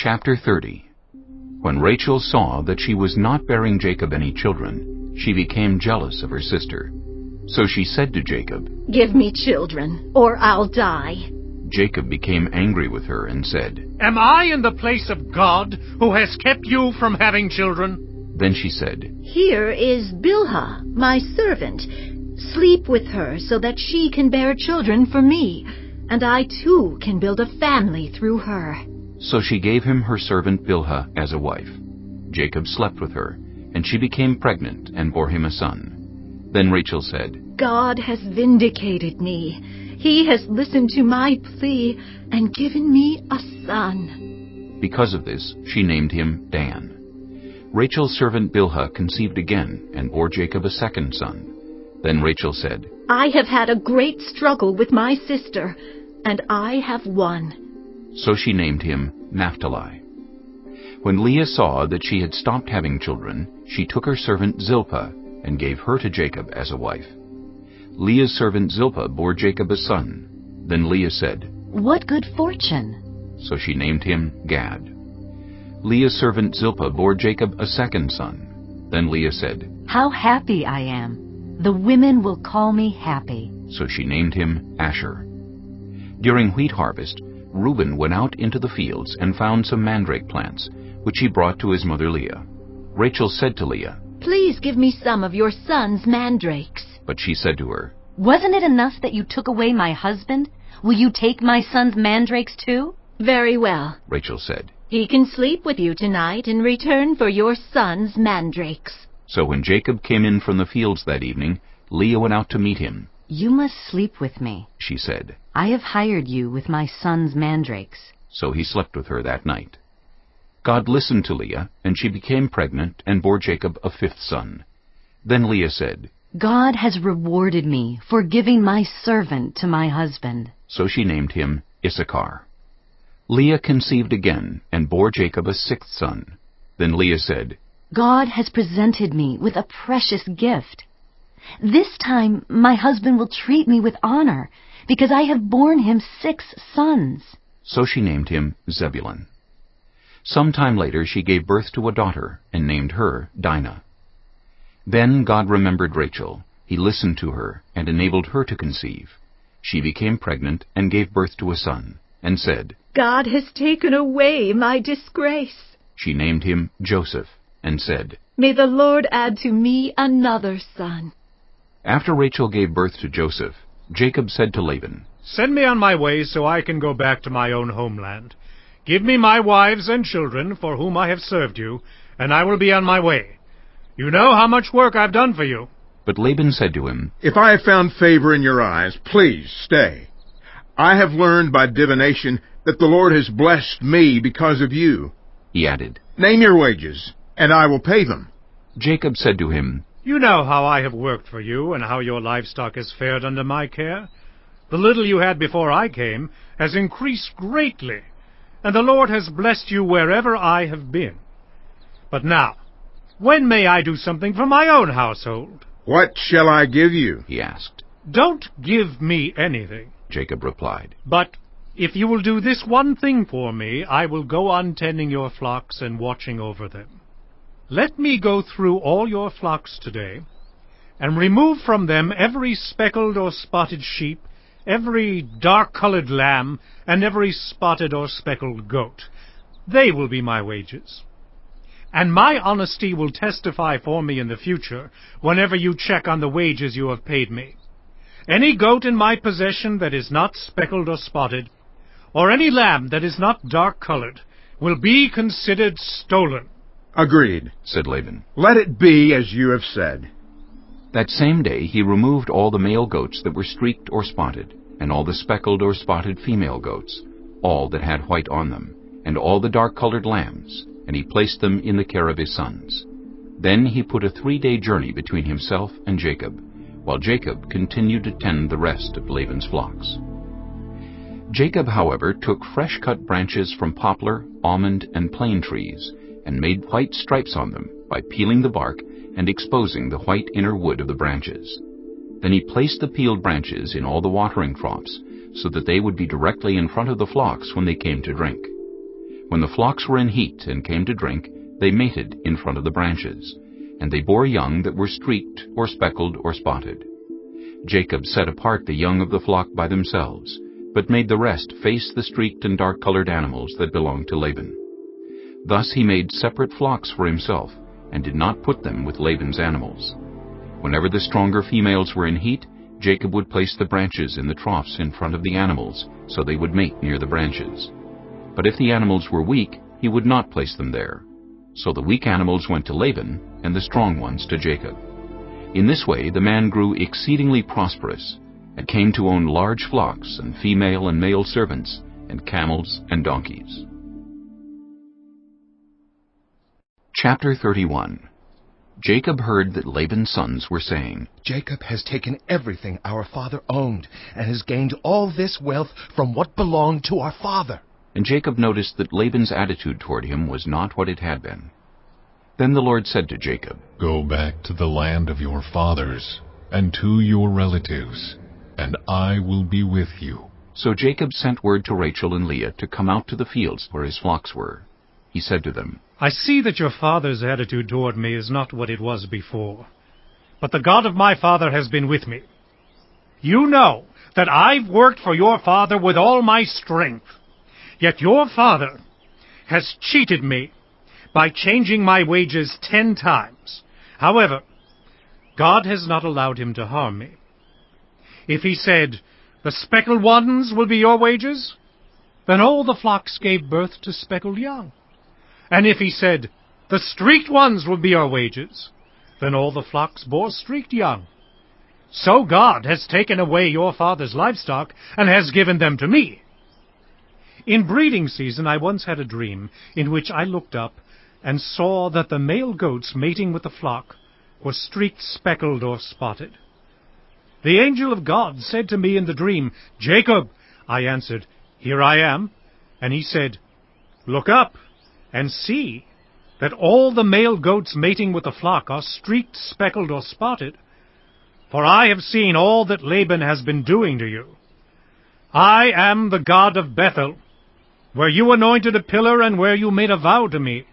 Chapter 30. When Rachel saw that she was not bearing Jacob any children, she became jealous of her sister. So she said to Jacob, "Give me children, or I'll die." Jacob became angry with her and said, "Am I in the place of God, who has kept you from having children?" Then she said, "Here is Bilhah, my servant. Sleep with her so that she can bear children for me, and I too can build a family through her." So she gave him her servant Bilhah as a wife. Jacob slept with her, and she became pregnant and bore him a son. Then Rachel said, "God has vindicated me. He has listened to my plea and given me a son." Because of this, she named him Dan. Rachel's servant Bilhah conceived again and bore Jacob a second son. Then Rachel said, "I have had a great struggle with my sister, and I have won." So she named him Naphtali. When Leah saw that she had stopped having children, she took her servant Zilpah and gave her to Jacob as a wife. Leah's servant Zilpah bore Jacob a son. Then Leah said, "What good fortune!" So she named him Gad. Leah's servant Zilpah bore Jacob a second son. Then Leah said, "How happy I am! The women will call me happy." So she named him Asher. During wheat harvest, Reuben went out into the fields and found some mandrake plants, which he brought to his mother Leah. Rachel said to Leah, "Please give me some of your son's mandrakes." but she said to her, "Wasn't it enough that you took away my husband? Will you take my son's mandrakes too?" "Very well. Rachel said. He can sleep with you tonight in return for your son's mandrakes." So when Jacob came in from the fields that evening, Leah went out to meet him. "You must sleep with me. She said. I have hired you with my son's mandrakes." So he slept with her that night. God listened to Leah, and she became pregnant and bore Jacob a fifth son. Then Leah said, "God has rewarded me for giving my servant to my husband." So she named him Issachar. Leah conceived again and bore Jacob a sixth son. Then Leah said, "God has presented me with a precious gift. This time my husband will treat me with honor, because I have borne him 6 sons." So she named him Zebulun. Some time later she gave birth to a daughter and named her Dinah. Then God remembered Rachel. He listened to her and enabled her to conceive. She became pregnant and gave birth to a son, and said, "God has taken away my disgrace." She named him Joseph, and said, "May the Lord add to me another son." After Rachel gave birth to Joseph, Jacob said to Laban, "Send me on my way so I can go back to my own homeland. Give me my wives and children for whom I have served you, and I will be on my way. You know how much work I've done for you." But Laban said to him, "If I have found favor in your eyes, please stay. I have learned by divination that the Lord has blessed me because of you." He added, "Name your wages, and I will pay them." Jacob said to him, You know how I have worked for you, and how your livestock has fared under my care. The little you had before I came has increased greatly, and the Lord has blessed you wherever I have been. But now, when may I do something for my own household?" "What shall I give you?" he asked. "Don't give me anything. Jacob replied, But if you will do this one thing for me, I will go on tending your flocks and watching over them. Let me go through all your flocks today, and remove from them every speckled or spotted sheep, every dark-colored lamb, and every spotted or speckled goat. They will be my wages. And my honesty will testify for me in the future, whenever you check on the wages you have paid me. Any goat in my possession that is not speckled or spotted, or any lamb that is not dark-colored, will be considered stolen." "Agreed," said Laban. "Let it be as you have said." That same day he removed all the male goats that were streaked or spotted, and all the speckled or spotted female goats, all that had white on them, and all the dark-colored lambs, and he placed them in the care of his sons. Then he put a 3-day journey between himself and Jacob, while Jacob continued to tend the rest of Laban's flocks. Jacob, however, took fresh-cut branches from poplar, almond, and plane trees, and made white stripes on them by peeling the bark and exposing the white inner wood of the branches. Then he placed the peeled branches in all the watering troughs, so that they would be directly in front of the flocks when they came to drink. When the flocks were in heat and came to drink, they mated in front of the branches, and they bore young that were streaked or speckled or spotted. Jacob set apart the young of the flock by themselves, but made the rest face the streaked and dark-colored animals that belonged to Laban. Thus he made separate flocks for himself, and did not put them with Laban's animals. Whenever the stronger females were in heat, Jacob would place the branches in the troughs in front of the animals, so they would mate near the branches. But if the animals were weak, he would not place them there. So the weak animals went to Laban, and the strong ones to Jacob. In this way the man grew exceedingly prosperous, and came to own large flocks, and female and male servants, and camels and donkeys. Chapter 31. Jacob heard that Laban's sons were saying, Jacob has taken everything our father owned, and has gained all this wealth from what belonged to our father. And Jacob noticed that Laban's attitude toward him was not what it had been. Then the Lord said to Jacob, Go back to the land of your fathers, and to your relatives, and I will be with you. So Jacob sent word to Rachel and Leah to come out to the fields where his flocks were. He said to them, I see that your father's attitude toward me is not what it was before, but the God of my father has been with me. You know that I've worked for your father with all my strength, yet your father has cheated me by changing my wages 10 times. However, God has not allowed him to harm me. If he said, the speckled ones will be your wages, then all the flocks gave birth to speckled young. And if he said, the streaked ones will be your wages, then all the flocks bore streaked young. So God has taken away your father's livestock and has given them to me. In breeding season I once had a dream in which I looked up and saw that the male goats mating with the flock were streaked, speckled, or spotted. The angel of God said to me in the dream, Jacob. I answered, Here I am. And he said, Look up and see that all the male goats mating with the flock are streaked, speckled, or spotted. For I have seen all that Laban has been doing to you. I am the God of Bethel, where you anointed a pillar and where you made a vow to me.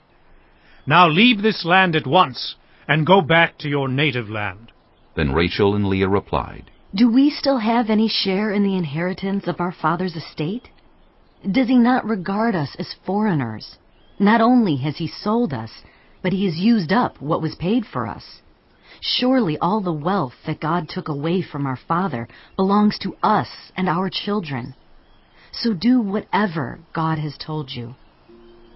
Now leave this land at once and go back to your native land. Then Rachel and Leah replied, Do we still have any share in the inheritance of our father's estate? Does he not regard us as foreigners? Not only has he sold us, but he has used up what was paid for us. Surely all the wealth that God took away from our father belongs to us and our children. So do whatever God has told you.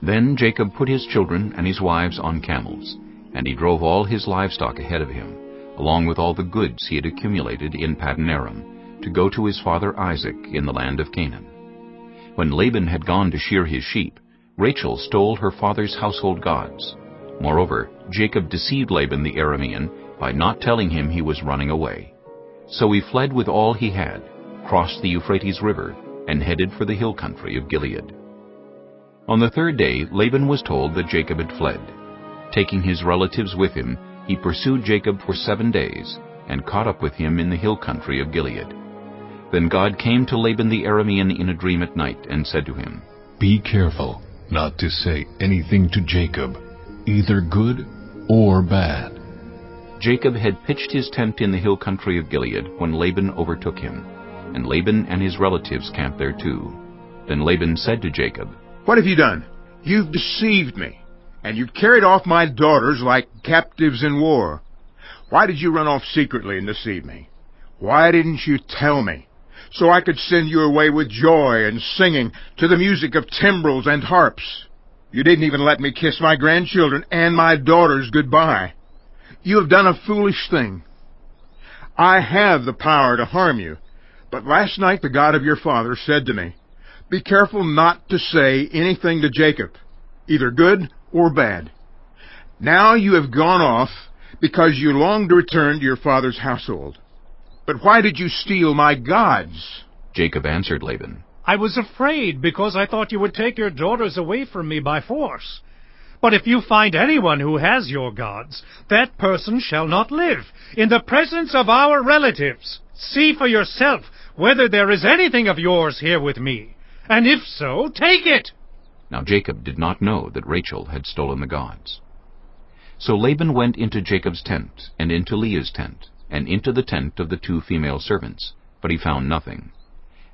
Then Jacob put his children and his wives on camels, and he drove all his livestock ahead of him, along with all the goods he had accumulated in Paddan Aram, to go to his father Isaac in the land of Canaan. When Laban had gone to shear his sheep, Rachel stole her father's household gods. Moreover, Jacob deceived Laban the Aramean by not telling him he was running away. So he fled with all he had, crossed the Euphrates River, and headed for the hill country of Gilead. On the third day, Laban was told that Jacob had fled. Taking his relatives with him, he pursued Jacob for 7 days, and caught up with him in the hill country of Gilead. Then God came to Laban the Aramean in a dream at night, and said to him, Be careful not to say anything to Jacob, either good or bad. Jacob had pitched his tent in the hill country of Gilead when Laban overtook him, and Laban and his relatives camped there too. Then Laban said to Jacob, What have you done? You've deceived me, and you've carried off my daughters like captives in war. Why did you run off secretly and deceive me? Why didn't you tell me, so I could send you away with joy and singing to the music of timbrels and harps? You didn't even let me kiss my grandchildren and my daughters goodbye. You have done a foolish thing. I have the power to harm you, but last night the God of your father said to me, Be careful not to say anything to Jacob, either good or bad. Now you have gone off because you long to return to your father's household. But why did you steal my gods? Jacob answered Laban, I was afraid because I thought you would take your daughters away from me by force. But if you find anyone who has your gods, that person shall not live in the presence of our relatives. See for yourself whether there is anything of yours here with me, and if so, take it. Now Jacob did not know that Rachel had stolen the gods. So Laban went into Jacob's tent, and into Leah's tent, and into the tent of the 2 female servants, but he found nothing.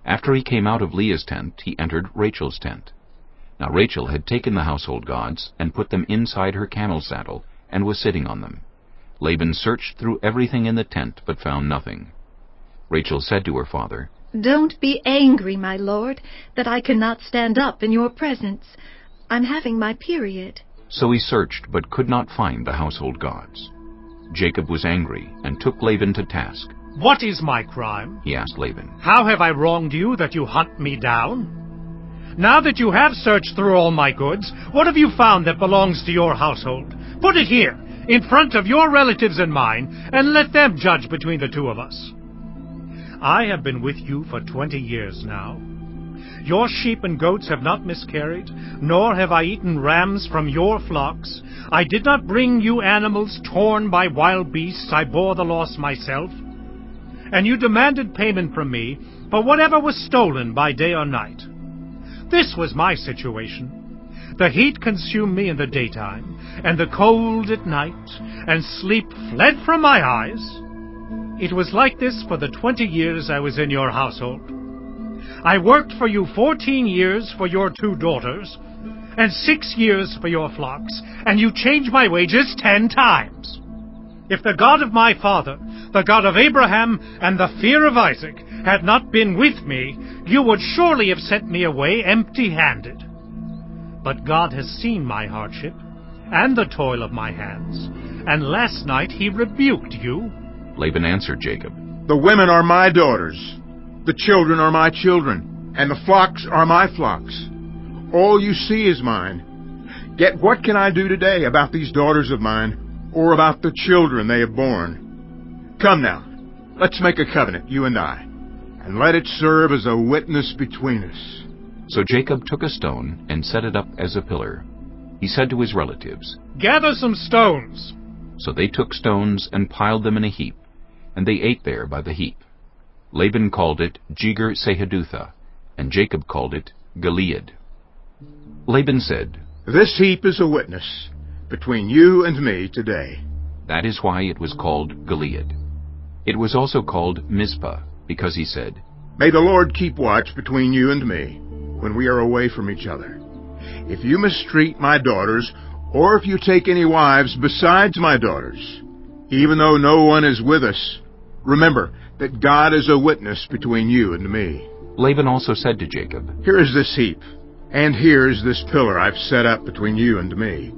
After he came out of Leah's tent, he entered Rachel's tent. Now Rachel had taken the household gods, and put them inside her camel saddle, and was sitting on them. Laban searched through everything in the tent, but found nothing. Rachel said to her father, Don't be angry, my lord, that I cannot stand up in your presence. I'm having my period. So he searched, but could not find the household gods. Jacob was angry, and took Laban to task. What is my crime? He asked Laban. How have I wronged you that you hunt me down? Now that you have searched through all my goods, what have you found that belongs to your household? Put it here, in front of your relatives and mine, and let them judge between the 2 of us. I have been with you for 20 years now. Your sheep and goats have not miscarried, nor have I eaten rams from your flocks. I did not bring you animals torn by wild beasts. I bore the loss myself. And you demanded payment from me for whatever was stolen by day or night. This was my situation. The heat consumed me in the daytime, and the cold at night, and sleep fled from my eyes. It was like this for the 20 years I was in your household. I worked for you 14 years for your 2 daughters, and 6 years for your flocks, and you changed my wages 10 times. If the God of my father, the God of Abraham, and the fear of Isaac had not been with me, you would surely have sent me away empty-handed. But God has seen my hardship, and the toil of my hands, and last night he rebuked you. Laban answered Jacob, The women are my daughters, the children are my children, and the flocks are my flocks. All you see is mine. Yet what can I do today about these daughters of mine, or about the children they have borne? Come now, let's make a covenant, you and I, and let it serve as a witness between us. So Jacob took a stone and set it up as a pillar. He said to his relatives, Gather some stones. So they took stones and piled them in a heap, and they ate there by the heap. Laban called it Jegar-Sahadutha, and Jacob called it Gilead. Laban said, This heap is a witness between you and me today. That is why it was called Gilead. It was also called Mizpah, because he said, May the Lord keep watch between you and me when we are away from each other. If you mistreat my daughters, or if you take any wives besides my daughters, even though no one is with us, remember that God is a witness between you and me. Laban also said to Jacob, Here is this heap, and here is this pillar I've set up between you and me.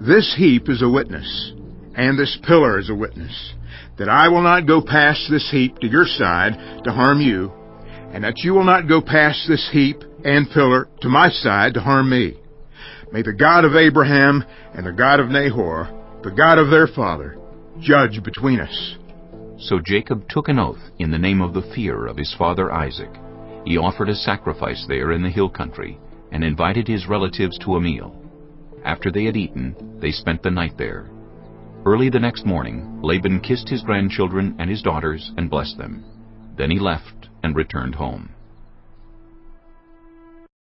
This heap is a witness, and this pillar is a witness, that I will not go past this heap to your side to harm you, and that you will not go past this heap and pillar to my side to harm me. May the God of Abraham and the God of Nahor, the God of their father, judge between us. So Jacob took an oath in the name of the fear of his father Isaac. He offered a sacrifice there in the hill country, and invited his relatives to a meal. After they had eaten, they spent the night there. Early the next morning, Laban kissed his grandchildren and his daughters and blessed them. Then he left and returned home.